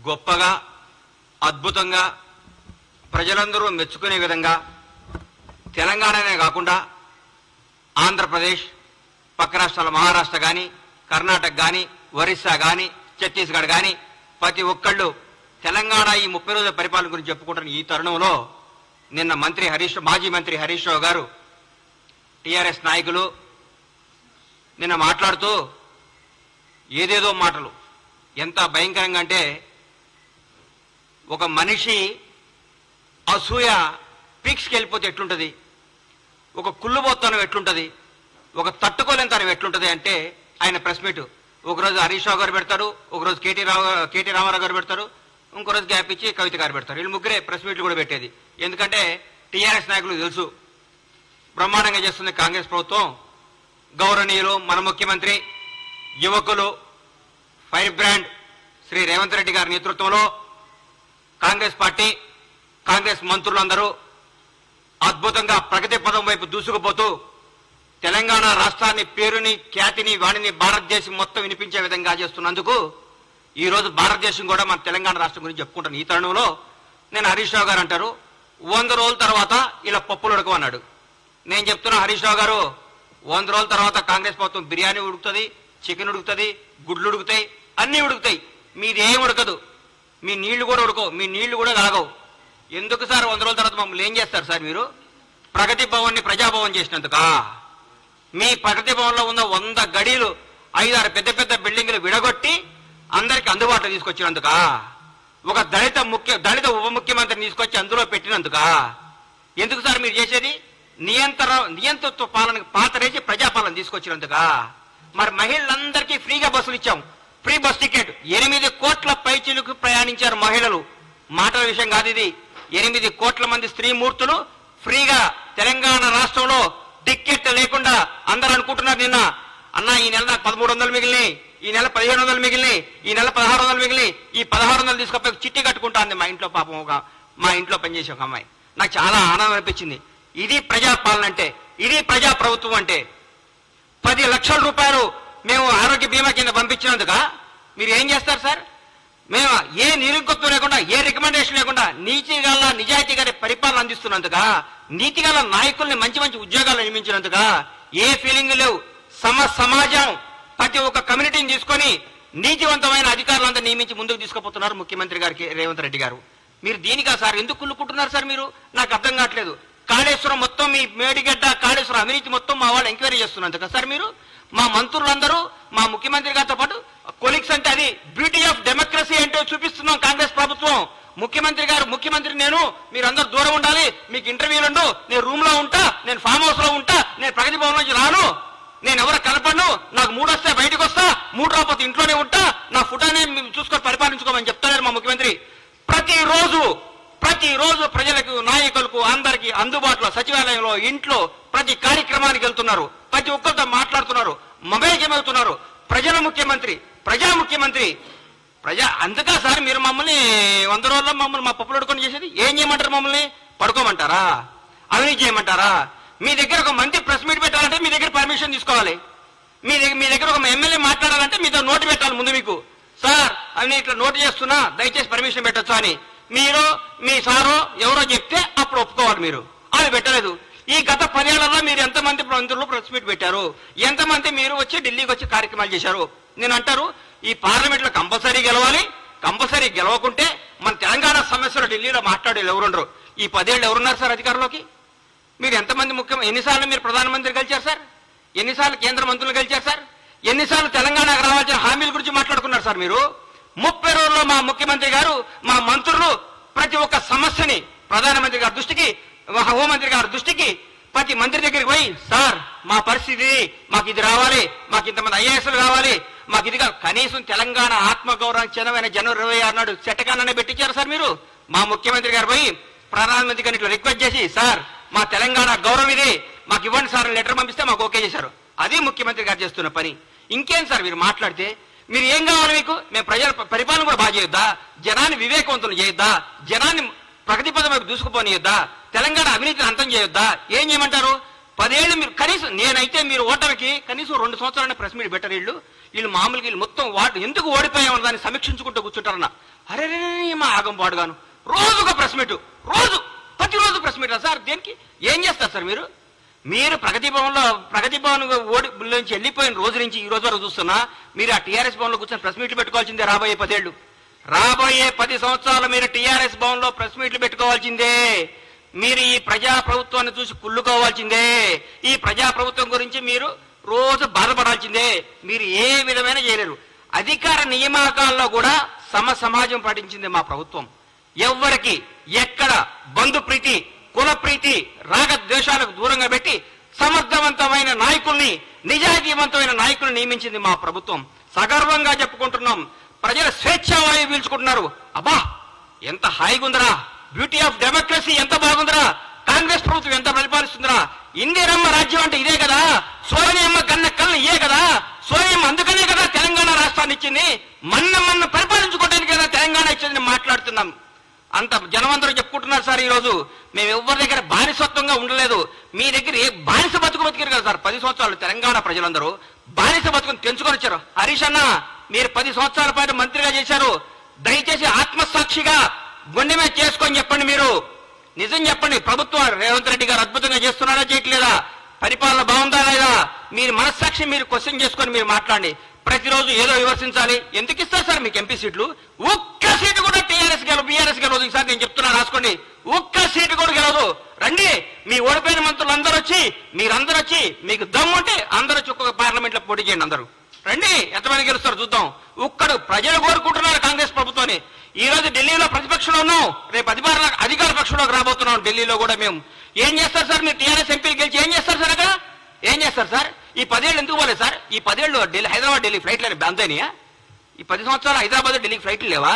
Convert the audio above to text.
గొప్పగా అద్భుతంగా ప్రజలందరూ మెచ్చుకునే విధంగా తెలంగాణనే కాకుండా ఆంధ్రప్రదేశ్, పక్క రాష్ట్రాల మహారాష్ట్ర కానీ, కర్ణాటక కానీ, ఒరిస్సా కానీ, ఛత్తీస్గఢ్ కానీ ప్రతి ఒక్కళ్ళు తెలంగాణ ఈ 30 రోజుల పరిపాలన గురించి చెప్పుకుంటున్న ఈ తరుణంలో నిన్న మాజీ మంత్రి హరీష్ రావు గారు టీఆర్ఎస్ నాయకులు నిన్న మాట్లాడుతూ ఏదేదో మాటలు ఎంత భయంకరంగా అంటే ఒక మనిషి అసూయ పీక్స్కి వెళ్ళిపోతే ఎట్లుంటుంది, ఒక కుళ్ళుబోత్తనం ఎట్లుంటుంది, ఒక తట్టుకోలేనితనం ఎట్లుంటుంది అంటే ఆయన ప్రెస్ మీట్ ఒకరోజు హరీష్ రావు గారు పెడతారు, ఒకరోజు కేటీ రామారావు గారు పెడతారు, ఇంకో రోజు గ్యాప్ ఇచ్చి కవిత గారు పెడతారు. వీళ్ళు ముగ్గురే ప్రెస్ మీట్లు కూడా పెట్టేది. ఎందుకంటే టీఆర్ఎస్ నాయకులకు తెలుసు బ్రహ్మాండంగా చేస్తుంది కాంగ్రెస్ ప్రభుత్వం. గౌరవనీయులు మన ముఖ్యమంత్రి, యువకులు, ఫైర్ బ్రాండ్ శ్రీ రేవంత్ రెడ్డి గారి నేతృత్వంలో కాంగ్రెస్ పార్టీ, కాంగ్రెస్ మంత్రులందరూ అద్భుతంగా ప్రగతి పదం వైపు దూసుకుపోతూ తెలంగాణ రాష్ట్రాన్ని పేరుని, ఖ్యాతిని, వాణిని భారతదేశం మొత్తం వినిపించే విధంగా చేస్తున్నందుకు ఈ రోజు భారతదేశం కూడా మన తెలంగాణ రాష్ట్రం గురించి చెప్పుకుంటాను. ఈ తరుణంలో నేను హరీష్ రావు గారు అంటారు 100 రోజుల తర్వాత ఇలా పప్పులు ఉడకమన్నాడు. నేను చెప్తున్నా హరీష్ రావు గారు 100 రోజుల తర్వాత కాంగ్రెస్ ప్రభుత్వం బిర్యానీ ఉడుకుతుంది, చికెన్ ఉడుకుతుంది, గుడ్లు ఉడుకుతాయి, అన్నీ ఉడుకుతాయి. మీది ఏం ఉడకదు, మీ నీళ్లు కూడా ఉడకవు, మీ నీళ్లు కూడా కలగవు. ఎందుకు సార్ 100 రోజుల తర్వాత మమ్మల్ని ఏం చేస్తారు సార్ మీరు? ప్రగతి భవన్ని ప్రజాభవన్ చేసినందుకా? మీ ప్రగతి భవన్లో ఉన్న 100 గడీలు 5-6 పెద్ద పెద్ద బిల్డింగ్లు విడగొట్టి అందరికి అందుబాటులో తీసుకొచ్చినందుకా? ఒక దళిత ఉప ముఖ్యమంత్రిని తీసుకొచ్చి అందులో పెట్టినందుకా? ఎందుకు సార్ మీరు చేసేది? నియంతృత్వ పాలనకు పాతరేసి ప్రజాపాలన తీసుకొచ్చినందుకా? మరి మహిళలందరికీ ఫ్రీగా బస్సులు ఇచ్చాం, ఫ్రీ బస్ టికెట్. 8 కోట్ల పైచిలకు ప్రయాణించారు మహిళలు. మాటల విషయం కాదు ఇది. 8 కోట్ల మంది స్త్రీమూర్తులు ఫ్రీగా తెలంగాణ రాష్ట్రంలో టికెట్ లేకుండా. అందరూ అనుకుంటున్నారు నిన్న అన్న ఈ నెల నాకు 1300 మిగిలినాయి, ఈ నెల 1500 మిగిలినాయి, ఈ నెల 1600 మిగిలినాయి, ఈ 1600 తీసుకపోయి చిట్టి కట్టుకుంటా అంది మా ఇంట్లో పాపం మా ఇంట్లో పనిచేసే ఒక అమ్మాయి. నాకు చాలా ఆనందం అనిపించింది. ఇది ప్రజాపాలన అంటే, ఇది ప్రజా ప్రభుత్వం అంటే. 10 లక్షల రూపాయలు మేము ఆరోగ్య బీమా కింద పంపించినందుక మీరు ఏం చేస్తారు సార్? మేము ఏ నిరుగొత్తు లేకుండా, ఏ రికమెండేషన్ లేకుండా నిజాయితీ గారి పరిపాలన అందిస్తున్నందుక, నీతి గల నాయకుల్ని మంచి మంచి ఉద్యోగాలు నియమించినందుక ఏ ఫీలింగ్ లేవు. సమాజం ప్రతి ఒక్క కమ్యూనిటీని తీసుకొని నీతివంతమైన అధికారులంతా నియమించి ముందుకు తీసుకుపోతున్నారు ముఖ్యమంత్రి గారికి రేవంత్ రెడ్డి గారు. మీరు దీనికా సార్ ఎందుకు కుళ్ళుకుంటున్నారు సార్? మీరు నాకు అర్థం కావట్లేదు. కాళేశ్వరం మొత్తం మీ మేడిగడ్డ కాళేశ్వరం అవినీతి మొత్తం మా వాళ్ళు ఎంక్వైరీ చేస్తున్నందుక సార్ మీరు? మా మంత్రులందరూ మా ముఖ్యమంత్రి గారితో పాటు కొలీగ్స్ అంటే అది బ్యూటీ ఆఫ్ డెమోక్రసీ అంటే చూపిస్తున్నాం కాంగ్రెస్ ప్రభుత్వం. ముఖ్యమంత్రి నేను, మీరందరూ దూరం ఉండాలి, మీకు ఇంటర్వ్యూలు ఉండు, నేను రూమ్ లో ఉంటా, నేను ఫామ్ హౌస్ లో ఉంటా, నేను ప్రగతి భవన్ నుంచి రాను, నేను ఎవరు కలపను, నాకు 3 వస్తే బయటకు వస్తా, 3 రాకపోతే ఇంట్లోనే ఉంటా, నా ఫుటానే చూసుకొని పరిపాలించుకోమని చెప్తారు మా ముఖ్యమంత్రి. ప్రతిరోజు ప్రజలకు, నాయకులకు అందరికీ అందుబాటులో సచివాలయంలో, ఇంట్లో ప్రతి కార్యక్రమానికి వెళ్తున్నారు, ప్రతి ఒక్కరితో మాట్లాడుతున్నారు, మమేకం అవుతున్నారు. ప్రజా ముఖ్యమంత్రి అందుకా సార్ మీరు మమ్మల్ని 100 రోజుల్లో మమ్మల్ని మా పప్పులు అడుకొని చేసేది? ఏం చేయమంటారు? మమ్మల్ని పడుకోమంటారా? అవినీతి చేయమంటారా? మీ దగ్గర ఒక మంత్రి ప్రెస్ మీట్ పెట్టాలంటే మీ దగ్గర పర్మిషన్ తీసుకోవాలి. మీ దగ్గర ఒక ఎమ్మెల్యే మాట్లాడాలంటే మీతో నోటు పెట్టాలి ముందు. మీకు సార్ అని ఇట్లా నోటు చేస్తున్నా, దయచేసి పర్మిషన్ పెట్టొచ్చు అని మీరు, మీ సారో ఎవరో చెప్తే అప్పుడు ఒప్పుకోవాలి. మీరు అది పెట్టలేదు. ఈ గత 10 ఏళ్లలో మీరు ఎంతమంది మంత్రులు ప్రెస్ మీట్ పెట్టారు? ఎంతమంది మీరు వచ్చి ఢిల్లీకి వచ్చి కార్యక్రమాలు చేశారు? నేను అంటారు ఈ పార్లమెంట్ లో కంపల్సరీ గెలవాలి. కంపల్సరీ గెలవకుంటే మన తెలంగాణ సమస్యలు ఢిల్లీలో మాట్లాడేది ఎవరుండరు. ఈ 10 ఏళ్ళు ఎవరున్నారు సార్ అధికారంలోకి? మీరు ఎంతమంది ఎన్నిసార్లు మీరు ప్రధానమంత్రి గెలిచారు సార్? ఎన్నిసార్లు కేంద్ర మంత్రులు గెలిచారు సార్? ఎన్నిసార్లు తెలంగాణకు రావాల్సిన హామీల గురించి మాట్లాడుకున్నారు సార్ మీరు? 30 రోజుల్లో మా ముఖ్యమంత్రి గారు, మా మంత్రులు ప్రతి ఒక్క సమస్యని ప్రధానమంత్రి గారి దృష్టికి, హోంమంత్రి గారి దృష్టికి, ప్రతి మంత్రి దగ్గరికి పోయి సార్ మా పరిస్థితి, మాకు ఇది రావాలి, మాకు ఇంతమంది ఐఏఎస్లు కావాలి, మాకు ఇది కనీసం తెలంగాణ ఆత్మగౌరవానికి చెందమైన జనవరి 26 నాడు చట్టకాలనే పెట్టించారు సార్ మీరు. మా ముఖ్యమంత్రి గారు పోయి ప్రధానమంత్రి గారిని ఇట్లా రిక్వెస్ట్ చేసి సార్ మా తెలంగాణ గౌరవం ఇది, మాకు ఇవ్వండి సార్ లెటర్ పంపిస్తే మాకు ఓకే చేశారు. అది ముఖ్యమంత్రి గారు చేస్తున్న పని. ఇంకేం సార్ మీరు మాట్లాడితే? మీరు ఏం కావాలి మీకు? మేము ప్రజల పరిపాలన కూడా బాగా చేయొద్దా? జనాన్ని వివేకవంతులు చేయొద్దా? జనాన్ని ప్రగతి పదం వైపు దూసుకుపోనియొద్దా? తెలంగాణ అవినీతిని అంతం చేయొద్దా? ఏం చేయమంటారు? 10 ఏళ్ళు మీరు కనీసం, నేనైతే మీరు ఓటమికి కనీసం 2 సంవత్సరాలనే ప్రెస్ మీట్ పెట్టరు. వీళ్ళు మామూలుగా వీళ్ళు మొత్తం ఎందుకు ఓడిపోయామన్న దాన్ని సమీక్షించుకుంటూ కూర్చుంటారన్న. అరే మా ఆగం పాడుగాను రోజుగా ప్రెస్ మీట్, ప్రతిరోజు ప్రెస్ మీట్ సార్. దేనికి ఏం చేస్తారు సార్ మీరు? మీరు ప్రగతి భవన్ నుంచి వెళ్ళిపోయిన రోజు నుంచి ఈ రోజు వరకు చూస్తున్నా మీరు ఆ టీఆర్ఎస్ భవన్లో కూర్చొని ప్రెస్ మీట్లు పెట్టుకోవాల్సిందే. రాబోయే 10 ఏళ్ళు, రాబోయే 10 సంవత్సరాలు మీరు టీఆర్ఎస్ భవన్లో ప్రెస్ మీట్లు పెట్టుకోవాల్సిందే. మీరు ఈ ప్రజా ప్రభుత్వాన్ని చూసి కుళ్ళుకోవాల్సిందే. ఈ ప్రజా ప్రభుత్వం గురించి మీరు రోజు బాధపడాల్సిందే. మీరు ఏ విధమైన చేయలేరు. అధికార నియామకాల్లో కూడా సమాజం పాటించింది మా ప్రభుత్వం. ఎవ్వరికి ఎక్కడ బంధు ప్రీతి, కుల ప్రీతి, రాగద్వేషాలకు దూరంగా పెట్టి సమర్థవంతమైన నాయకుల్ని, నిజాయితీవంతమైన నాయకుల్ని నియమించింది మా ప్రభుత్వం. సగర్వంగా చెప్పుకుంటున్నాం. ప్రజల స్వేచ్ఛావాయువు పీల్చుకుంటున్నారు. అబ్బా ఎంత హాయిగుందరా, బ్యూటీ ఆఫ్ డెమోక్రసీ ఎంత బాగుందిరా, కాంగ్రెస్ ప్రభుత్వం ఎంత పరిపాలిస్తుందిరా, ఇందిరమ్మ రాజ్యం అంటే ఇదే కదా, సోనియమ్మ కన్న కళ్ళు ఇదే కదా, సోనియమ్మ అందుకనే కదా తెలంగాణ రాష్ట్రాన్ని ఇచ్చింది, మన్న పరిపాలించుకోవడానికి కదా తెలంగాణ ఇచ్చింది మాట్లాడుతున్నాం. అంత జనమందరూ చెప్పుకుంటున్నారు సార్. ఈ రోజు మేము ఎవరి దగ్గర బానిసత్వంగా ఉండలేదు. మీ దగ్గర బానిస బతుకురు కదా సార్. 10 సంవత్సరాలు తెలంగాణ ప్రజలందరూ బానిస బతుకుని తెంచుకొని వచ్చారు. హరీష్ అన్న మీరు 10 సంవత్సరాల పాటు మంత్రిగా చేశారు. దయచేసి ఆత్మసాక్షిగా గుండె మీద చేసుకొని చెప్పండి. మీరు నిజం చెప్పండి. ప్రభుత్వం రేవంత్ రెడ్డి గారు అద్భుతంగా చేస్తున్నారా చేయట్లేదా, పరిపాలన బాగుందా లేదా, మీరు మనస్సాక్షి మీరు క్వశ్చన్ చేసుకొని మీరు మాట్లాడండి. ప్రతిరోజు ఏదో విమర్శించాలి. ఎందుకు ఇస్తారు సార్ మీకు ఎంపీ సీట్లు? ఒక్క సీటు కూడా టీఆర్ఎస్ గెలవు, బీఆర్ఎస్ గెలవదు. ఈసారి నేను చెప్తున్నా రాసుకోండి. ఒక్క సీటు కూడా గెలవదు. రండి, మీ ఓడిపోయిన మంత్రులు అందరూ వచ్చి, మీరందరూ వచ్చి, మీకు దమ్ముంటే అందరూ వచ్చి ఒక్కొక్క పార్లమెంట్ లో పోటీ చేయండి. అందరూ రండి, ఎంతమంది గెలుస్తారు చూద్దాం. ఒక్కడు ప్రజలు కోరుకుంటున్నారు కాంగ్రెస్ ప్రభుత్వాన్ని. ఈ రోజు ఢిల్లీలో ప్రతిపక్షంలో ఉన్నాం, రేపు అధికార పక్షంలోకి రాబోతున్నాం. ఢిల్లీలో కూడా మేము ఏం చేస్తారు సార్? మీరు టీఆర్ఎస్ ఎంపీలు గెలిచి ఏం చేస్తారు సార్? అక్కడ ఏం చేస్తారు సార్? ఈ 10 ఏళ్ళు ఎందుకు పోలేదు సార్? ఈ 10 ఏళ్ళు హైదరాబాద్ ఢిల్లీ ఫ్లైట్లు అంతేనియా? ఈ 10 సంవత్సరాలు హైదరాబాద్ ఢిల్లీ ఫ్లైట్లు లేవా?